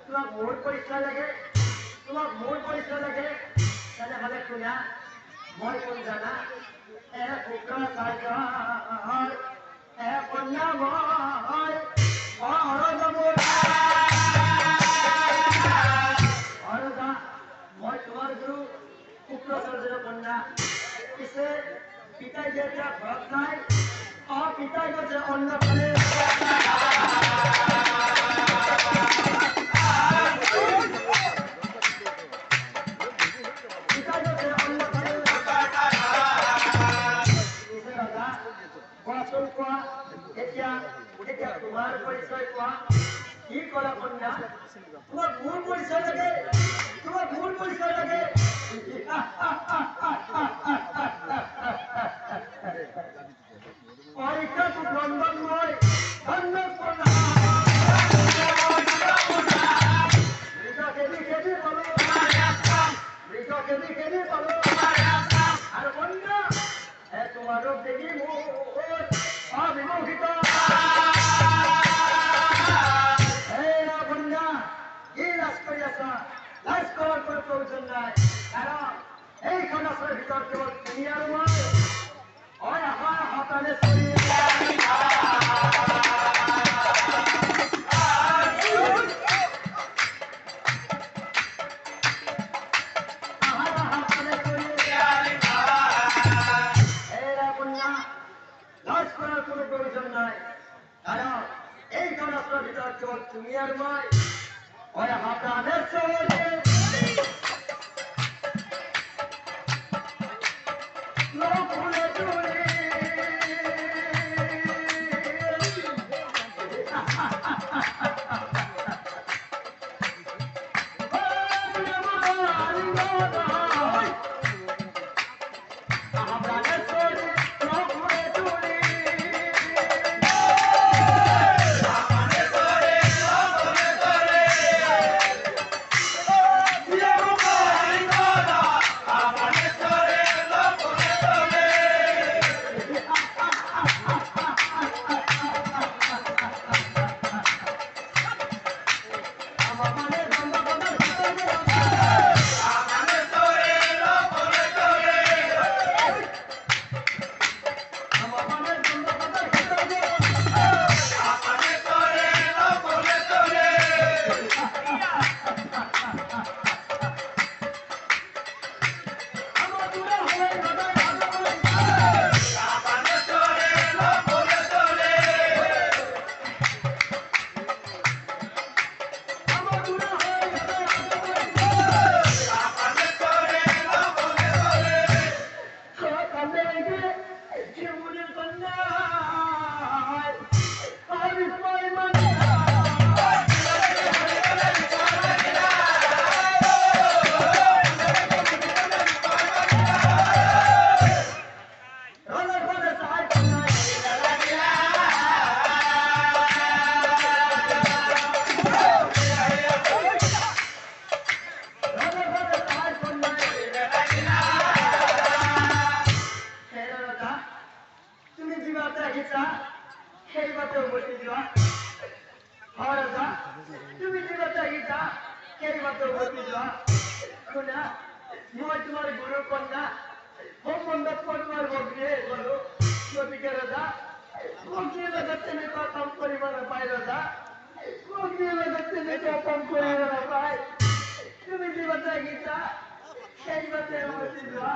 তোমাক মোৰ পৰিচয় লাগে, তোমাক মোৰ পৰিচয় লাগে, তেনেহলে শুনা, মই কোন জানা? শুক্ৰাচাৰ্য কন্যা মই অৰজা, মই তোমাৰ গুৰু শুক্ৰাচাৰ্যৰ কন্যা। পিছে পিতাই যে এতিয়া ঘৰত নাই, পিতাই গৈছে অন্যফালে। তোমাৰ পৰিচয় কোৱা, কি কলা কন্যা? তোমাক মোৰ পৰিচয় লাগে, তোমাক মোৰ পৰিচয় লাগে। পৰীক্ষাটো লণ্ডন মই আৰু কন্যা তোমাৰো দেখি মোৰ অবিমোহিত। প্ৰয়োজন নাই, কাৰণ এইখন আছে ভিতৰত কেৱল তুমি আৰু মই। হতানে চলি লাজ কৰাৰ কোনো প্ৰয়োজন নাই, কাৰণ এইখন আছে ভিতৰত কেৱল তুমি আৰু মই। হতানে চলি মই তোমাৰ গুৰু কন্যা, সম্বন্ধত মই তোমাৰ ভগ্নীয়ে গলো। গতিকে ৰজা, ভগ্নীৰ লগত তেনেকুৱা কাম কৰিব নাপায় ৰজা, ভগ্নীৰ লগত তেনেকুৱা কাম কৰিব নাপায়। তুমি যি বাটে গীতা সেই বাটে উভতি যোৱা।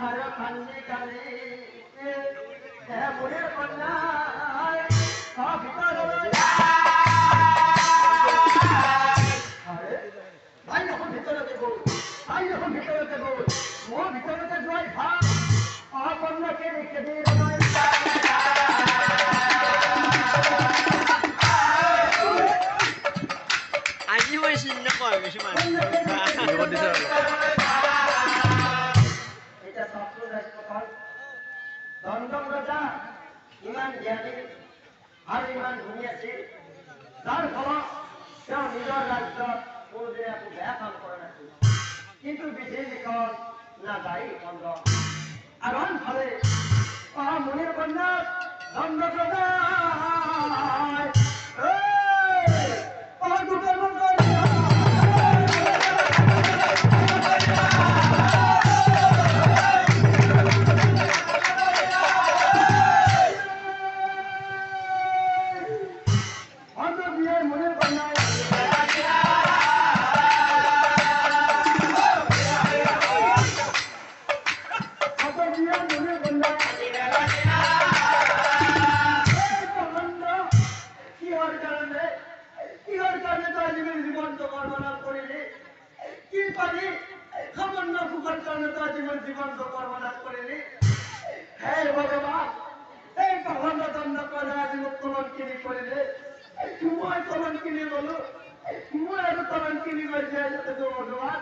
আৰু কান্দি কান্দি বুঢ়ীৰ কন্যা ভিতৰলৈ ভিতৰতে গ'ল, ভিতৰতে গ'ল, মোৰ ভিতৰতে যোৱাই ভাল। কন্যাকে দেখে আজি মই চিনি নাপাওঁ কিছুমান এতিয়া ছাত্ৰ ৰাষ্ট্ৰপাল দণ্ডক ৰজা ইমান জ্ঞানী আৰু ইমান ধনী আছিল, যাৰ ফলত তেওঁ নিজৰ ৰাজ্যত কোনোদিনে একো বেয়া কাম কৰা নাছিল। কিন্তু বিধিৰ লিখন নাযায় খণ্ড। আৰু আনফালে মুনিৰ কন্যা দণ্ডক ৰজা কারণে তো জীবন জীবন তো কর্মনাশ করিনি। হে ভগবান, এই কখনো দণ্ড করে আজ মুখ কলঙ্কিনী করিলে মই কলঙ্কিনী বলো, মই আর কলঙ্কিনী করছে যাতে তো ভগবান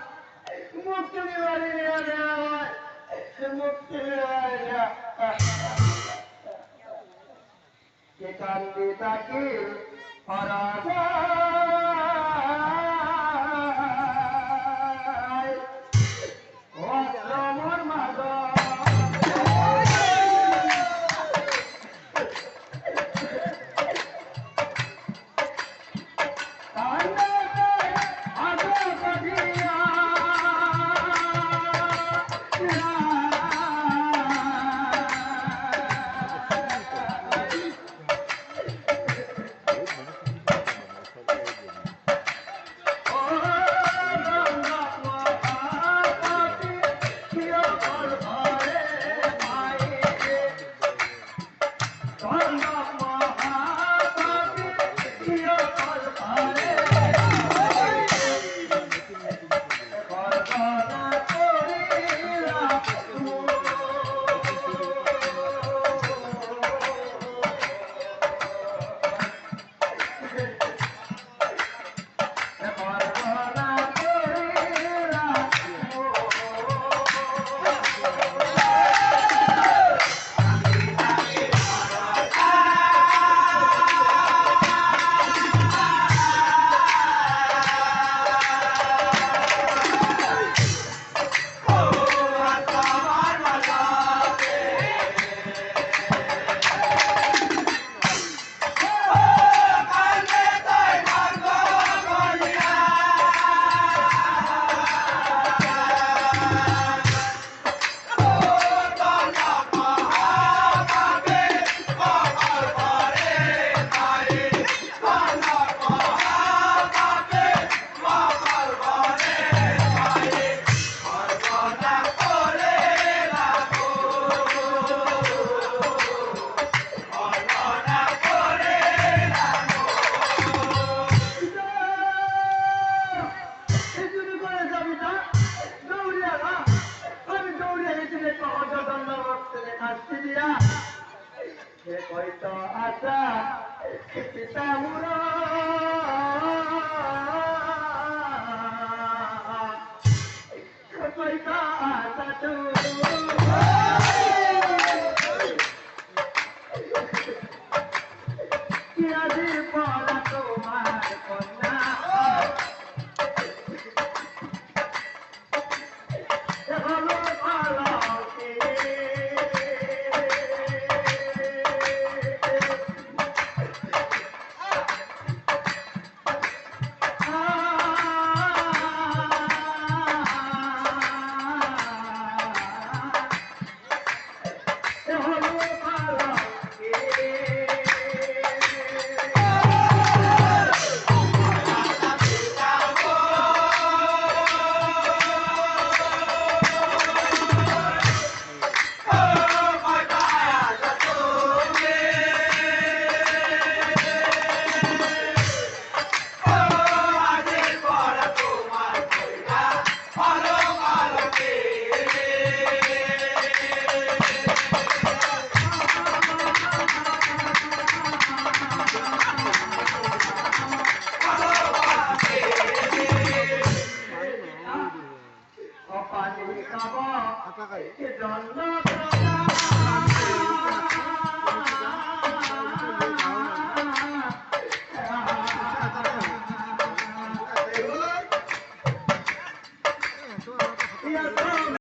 মুক্তি নিবারি মুক্তি কে কান্দি তাকে পরাজয় ও শ্রমর মাধব আশা পিতা মুরা কইতা আশা তো কিয়াদি পড়া তোমার কন্যা হলো ভালো